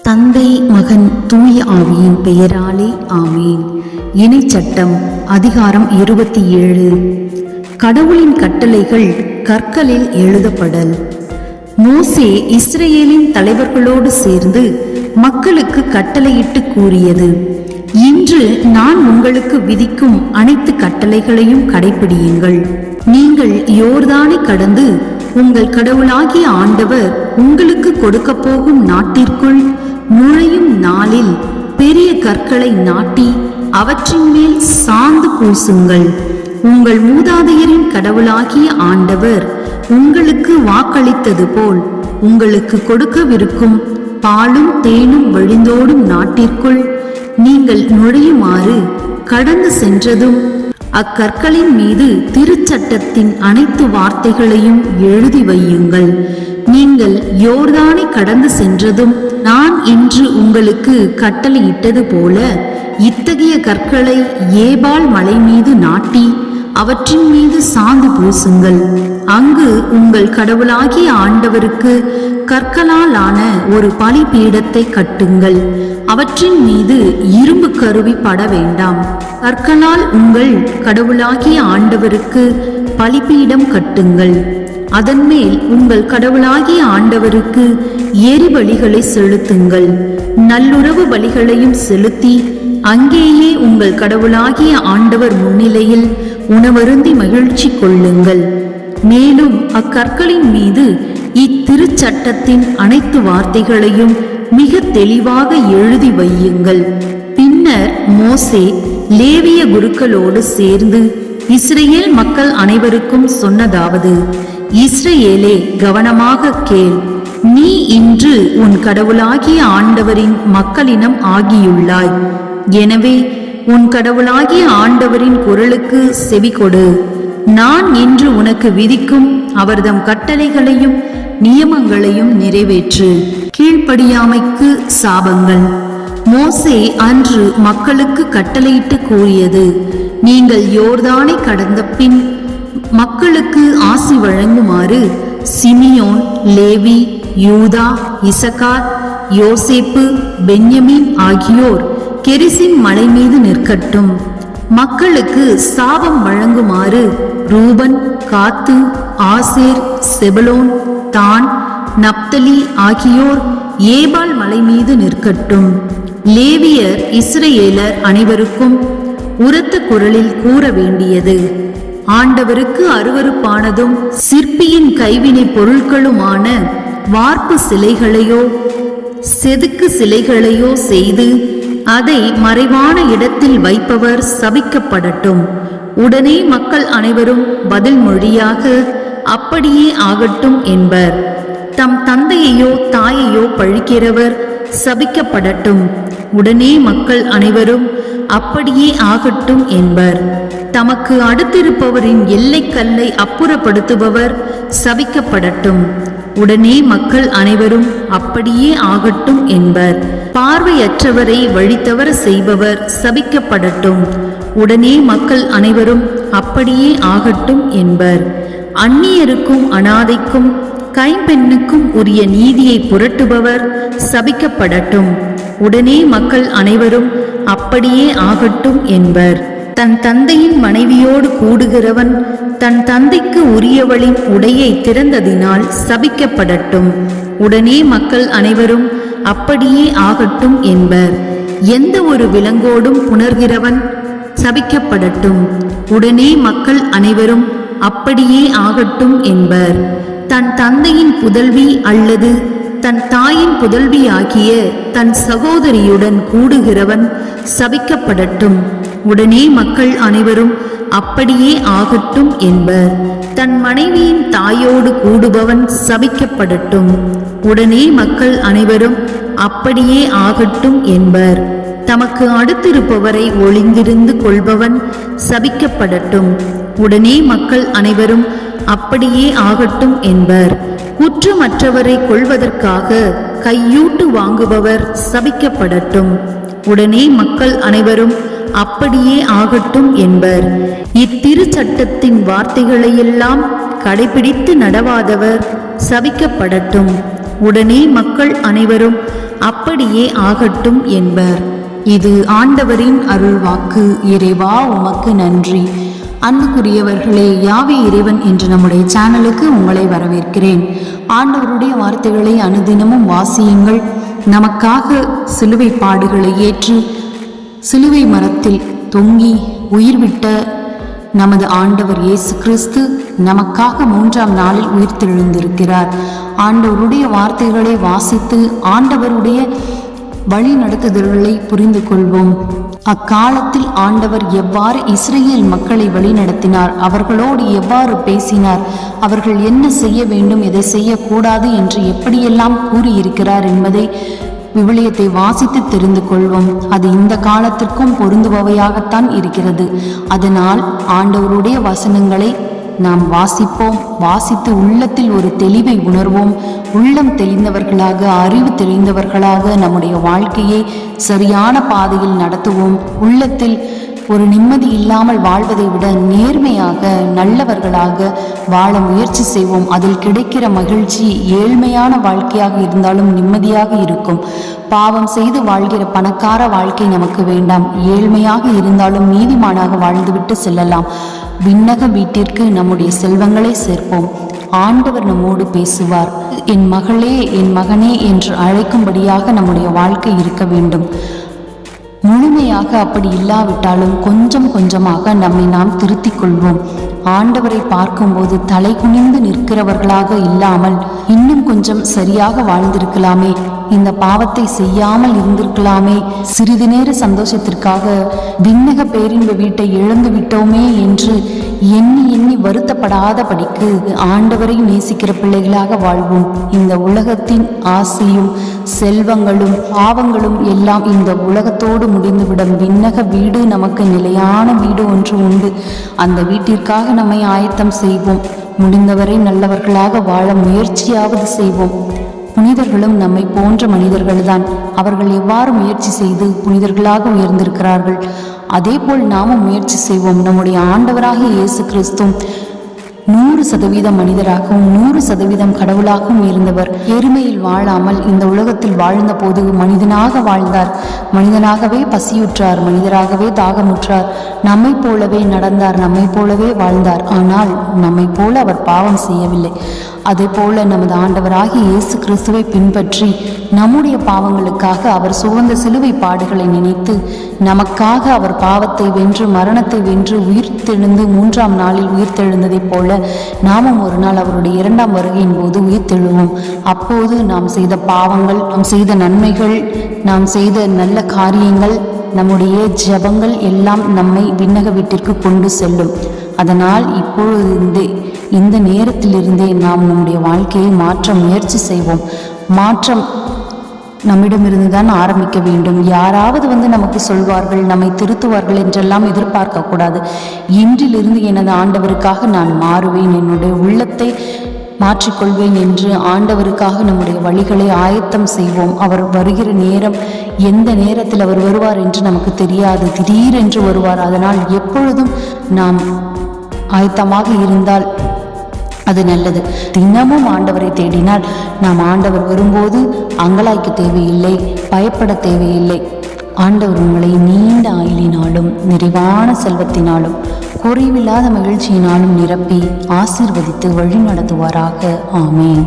தந்தை மகன் தூய ஆவியின் பெயராலே ஆமீன். இணைச்சட்டம் அதிகாரம் 27. கடவுளின் கட்டளைகள் கற்களில் எழுதப்படல். மோசே இஸ்ரேலின் தலைவர்களோடு சேர்ந்து மக்களுக்கு கட்டளையிட்டு கூறியது: இன்று நான் உங்களுக்கு விதிக்கும் அனைத்து கட்டளைகளையும் கடைபிடியுங்கள். நீங்கள் யோர்தானை கடந்து உங்கள் கடவுளாகிய ஆண்டவர் உங்களுக்கு கொடுக்க போகும் நாட்டிற்குள் நுழையும் நாளில் பெரிய கற்களை நாட்டி அவற்றின் மேல் சாந்து பூசுங்கள். உங்கள் மூதாதையரின் கடவுளாகிய ஆண்டவர் உங்களுக்கு வாக்களித்தது போல் உங்களுக்கு கொடுக்கவிருக்கும் பாலும் தேனும் வழிந்தோடும் நாட்டிற்குள் நீங்கள் நுழையுமாறு கடந்து சென்றதும் அக்கற்களின் மீது திருச்சட்டத்தின் அனைத்து வார்த்தைகளையும் எழுதி வையுங்கள். நீங்கள் யோர்தானை கடந்து சென்றதும் நான் இன்று உங்களுக்கு கட்டளையிட்டது போல இத்தகைய கற்களை ஏபால் மலை மீது நாட்டி அவற்றின் மீது சாந்து பூசுங்கள். அங்கு உங்கள் கடவுளாகிய ஆண்டவருக்கு கற்களால் ஆன ஒரு பலிபீடத்தை கட்டுங்கள். அவற்றின் மீது இரும்பு கருவி பட வேண்டாம். கற்களால் உங்கள் கடவுளாகிய ஆண்டவருக்கு பலிபீடம் கட்டுங்கள். அதன் மேல் உங்கள் கடவுளாகிய ஆண்டவருக்கு எரிபலிகளை செலுத்துங்கள். நல்லுறவு பலிகளையும் செலுத்தி அங்கேயே உங்கள் கடவுளாகிய ஆண்டவர் முன்னிலையில் உணவருந்தி மகிழ்ச்சி கொள்ளுங்கள். மேலும் அக்கற்களின் மீது இத்திருச்சட்டத்தின் அனைத்து வார்த்தைகளையும் மிக தெளிவாக எழுதி வையுங்கள். பின்னர் மோசே லேவிய குருக்களோடு சேர்ந்து இஸ்ரேல் மக்கள் அனைவருக்கும் சொன்னதாவது: இஸ்ரேலே, கவனமாக கேள். நீ இன்று உன் கடவுளாகிய ஆண்டவரின் மக்களினம் ஆகியுள்ளாய். எனவே உன் கடவுளாகிய ஆண்டவரின் குரலுக்கு செவிகொடு. நான் இன்று உனக்கு விதிக்கும் அவர்தம் கட்டளைகளையும் நியமங்களையும் நிறைவேற்று. கீழ்ப்படியாமைக்கு சாபங்கள். மோசே அன்று மக்களுக்கு கட்டளையிட்டு கூறியது: நீங்கள் யோர்தானை கடந்த பின் மக்களுக்கு ஆசி வழங்குமாறு சிமியோன், லேவி, யூதா, இசக்கார், யோசேப்பு, பென்யமீன் ஆகியோர் கெரிசின் மலை மீது நிற்கட்டும். மக்களுக்கு சாபம் வழங்குமாறு ரூபன், காத்து, ஆசேர், செபலோன், தான், நப்தலி ஆகியோர் ஏபால் மலை மீது நிற்கட்டும். லேவியர் இஸ்ரேலர் அனைவருக்கும் உரத்த குரலில் கூற வேண்டியது: ஆண்டவருக்கு அருவருப்பானதும் சிற்பியின் கைவினை பொருட்களுமான வார்ப்பு சிலைகளையோ செதுக்கு சிலைகளையோ செய்து அதை மறைவான இடத்தில் வைப்பவர் சபிக்கப்படட்டும். உடனே மக்கள் அனைவரும் பதில் மொழியாக அப்படியே ஆகட்டும் என்பர். தம் தந்தையையோ தாயையோ பழிக்கிறவர் சபிக்கப்படட்டும். உடனே மக்கள் அனைவரும் அப்படியே ஆகட்டும் என்பர். தமக்கு அடுத்திருப்பவரின் எல்லைக்கல்லை அப்புறப்படுத்துபவர் சபிக்கப்படட்டும். உடனே மக்கள் அனைவரும் அப்படியே ஆகட்டும் என்பர். பார்வையற்றவரை வழித்தவர செய்பவர் சபிக்கப்படட்டும். உடனே மக்கள் அனைவரும் அப்படியே ஆகட்டும் என்பர். அந்நியருக்கும் அனாதைக்கும் கைம்பெண்ணுக்கும் உரிய நீதியை புரட்டுபவர் சபிக்கப்படட்டும். உடனே மக்கள் அனைவரும் அப்படியே ஆகட்டும் என்பர். தன் தந்தையின் மனைவியோடு கூடுகிறவன் தன் தந்தைக்கு உரியவளின் உடையை திறந்ததினால் சபிக்கப்படட்டும். உடனே மக்கள் அனைவரும் அப்படியே ஆகட்டும் என்பர். எந்த ஒரு விலங்கோடும் புணர்கிறவன் சபிக்கப்படட்டும். உடனே மக்கள் அனைவரும் அப்படியே ஆகட்டும் என்பர். தன் தந்தையின் புதல்வி அல்லது தன் தாயின் புதல்வி ஆகிய தன் சகோதரியுடன் கூடுகிறவன் சபிக்கப்படட்டும். உடனே மக்கள் அனைவரும் அப்படியே ஆகட்டும் என்பர். தன் மனைவியின் தாயோடு கூடுபவன் சபிக்கப்படட்டும். உடனே மக்கள் அனைவரும் அப்படியே ஆகட்டும் என்பர். தமக்கு அடுத்திருப்பவரை ஒளிந்திருந்து கொள்பவன் சபிக்கப்படட்டும். உடனே மக்கள் அனைவரும் அப்படியே ஆகட்டும் என்பர். குற்றமற்றவரை கொள்வதற்காக கையூட்டு வாங்குபவர் சபிக்கப்படட்டும். உடனே மக்கள் அனைவரும் அப்படியே ஆகட்டும் என்பர். இத்திருச்சட்டத்தின் வார்த்தைகளையெல்லாம் கடைபிடித்து நடவாதவர் சபிக்கப்படட்டும். உடனே மக்கள் அனைவரும் அப்படியே ஆகட்டும் என்பர். இது ஆண்டவரின் அருள்வாக்கு. இறைவா உமக்கு நன்றி. அன்புக்குரியவர்களே, யாவே இறைவன் என்ற நம்முடைய சேனலுக்கு உங்களை வரவேற்கிறேன். ஆண்டவருடைய வார்த்தைகளை அனுதினமும் வாசியுங்கள். நமக்காக சிலுவை பாடுகளை ஏற்று சிலுவை மரத்தில் தொங்கி உயிர் விட்ட நமது ஆண்டவர் இயேசு கிறிஸ்து நமக்காக 3ஆம் நாளில் உயிர்த்தெழுந்திருக்கிறார். ஆண்டவருடைய வார்த்தைகளை வாசித்து ஆண்டவருடைய வழி நடத்துதல்களை புரிந்து கொள்வோம். அக்காலத்தில் ஆண்டவர் எவ்வாறு இஸ்ரேல் மக்களை வழிநடத்தினார், அவர்களோடு எவ்வாறு பேசினார், அவர்கள் என்ன செய்ய வேண்டும், எதை செய்யக்கூடாது என்று எப்படியெல்லாம் கூறியிருக்கிறார் என்பதை விவிலியத்தை வாசித்து தெரிந்து கொள்வோம். அது இந்த காலத்திற்கும் பொருந்துபவையாகத்தான் இருக்கிறது. அதனால் ஆண்டவருடைய வசனங்களை நாம் வாசிப்போம். வாசித்து உள்ளத்தில் ஒரு தெளிவை உணர்வோம். உள்ளம் தெளிந்தவர்களாக, அறிவு தெளிந்தவர்களாக நம்முடைய வாழ்க்கையை சரியான பாதையில் நடத்துவோம். உள்ளத்தில் ஒரு நிம்மதி இல்லாமல் வாழ்வதை விட நேர்மையாக நல்லவர்களாக வாழ முயற்சி செய்வோம். அதில் கிடைக்கிற மகிழ்ச்சி ஏழ்மையான வாழ்க்கையாக இருந்தாலும் நிம்மதியாக இருக்கும். பாவம் செய்து வாழ்கிற பணக்கார வாழ்க்கை நமக்கு வேண்டாம். ஏழ்மையாக இருந்தாலும் நீதிமானாக வாழ்ந்துவிட்டு செல்லலாம். விண்ணக வீட்டிற்கு நம்முடைய செல்வங்களை சேர்ப்போம். ஆண்டவர் நம்மோடு பேசுவார். என் மகளே, என் மகனே என்று அழைக்கும்படியாக நம்முடைய வாழ்க்கை இருக்க வேண்டும். முழுமையாக அப்படி இல்லாவிட்டாலும் கொஞ்சம் கொஞ்சமாக நம்மை நாம் திருத்திக் கொள்வோம். ஆண்டவரை பார்க்கும்போது தலை குனிந்து நிற்கிறவர்களாக இல்லாமல் இன்னும் கொஞ்சம் சரியாக வாழ்ந்திருக்கலாமே, இந்த பாவத்தை செய்யாமல் இருந்திருக்கலாமே, சிறிது நேர சந்தோஷத்திற்காக விண்ணக பேரின்ப வீட்டை இழந்து விட்டோமே என்று எண்ணி எண்ணி வருத்தப்படாதபடிக்கு ஆண்டவரை நேசிக்கிற பிள்ளைகளாக வாழ்வோம். இந்த உலகத்தின் ஆசையும் செல்வங்களும் பாவங்களும் எல்லாம் இந்த உலகத்தோடு முடிந்துவிடும். விண்ணக வீடு, நமக்கு நிலையான வீடு ஒன்று உண்டு. அந்த வீட்டிற்காக நம்மை ஆயத்தம் செய்வோம். முடிந்தவரை நல்லவர்களாக வாழ முயற்சியாவது செய்வோம். புனிதர்களும் நம்மை போன்ற மனிதர்கள்தான். அவர்கள் எவ்வாறு முயற்சி செய்து புனிதர்களாக உயர்ந்திருக்கிறார்கள், அதே போல் நாமும் முயற்சி செய்வோம். நம்முடைய ஆண்டவராகிய இயேசு கிறிஸ்து 100% மனிதராகவும் 100% கடவுளாகவும் இருந்தவர். எருமையில் வாழாமல் இந்த உலகத்தில் வாழ்ந்த போது மனிதனாக வாழ்ந்தார். மனிதனாகவே பசியுற்றார், மனிதராகவே தாகமுற்றார். நம்மை போலவே நடந்தார், நம்மை போலவே வாழ்ந்தார். ஆனால் நம்மை போல அவர் பாவம் செய்யவில்லை. அதே போல நமது ஆண்டவராகிய இயேசு கிறிஸ்துவை பின்பற்றி நம்முடைய பாவங்களுக்காக அவர் சுகந்த சிலுவை பாடுகளை நினைத்து நமக்காக அவர் பாவத்தை வென்று மரணத்தை வென்று உயிர்த்தெழுந்து 3ஆம் நாளில் உயிர்த்தெழுந்ததைப் போல நாமும் ஒரு நாள் அவருடைய 2ஆம் வருகையின் போது உயிர்த்தெழுவோம். அப்போது நாம் செய்த பாவங்கள், நாம் செய்த நன்மைகள், நாம் செய்த நல்ல காரியங்கள், நம்முடைய ஜெபங்கள் எல்லாம் நம்மை விண்ணக வீட்டிற்கு கொண்டு செல்லும். அதனால் இப்பொழுது இந்த நேரத்திலிருந்தே நாம் நம்முடைய வாழ்க்கையை மாற்ற முயற்சி செய்வோம். மாற்றம் நம்மிடமிருந்து தான் ஆரம்பிக்க வேண்டும். யாராவது நமக்கு சொல்வார்கள், நம்மை திருத்துவார்கள் என்றெல்லாம் எதிர்பார்க்க கூடாது. இன்றிலிருந்து எனது ஆண்டவருக்காக நான் மாறுவேன், என்னுடைய உள்ளத்தை மாற்றிக்கொள்வேன் என்று ஆண்டவருக்காக நம்முடைய வழிகளை ஆயத்தம் செய்வோம். அவர் வருகிற நேரம், எந்த நேரத்தில் அவர் வருவார் என்று நமக்கு தெரியாது. திடீரென்று வருவார். அதனால் எப்பொழுதும் நாம் ஆயத்தமாக இருந்தால் அது நல்லது. தினமும் ஆண்டவரை தேடினால் நாம் ஆண்டவர் வரும்போது அங்கலாய்க்க தேவையில்லை, பயப்பட தேவையில்லை. ஆண்டவர் உங்களை நீண்ட ஆயுளினாலும் நிறைவான செல்வத்தினாலும் குறைவில்லாத மகிழ்ச்சியினாலும் நிரப்பி ஆசீர்வதித்து வழி நடத்துவாராக. ஆமென்.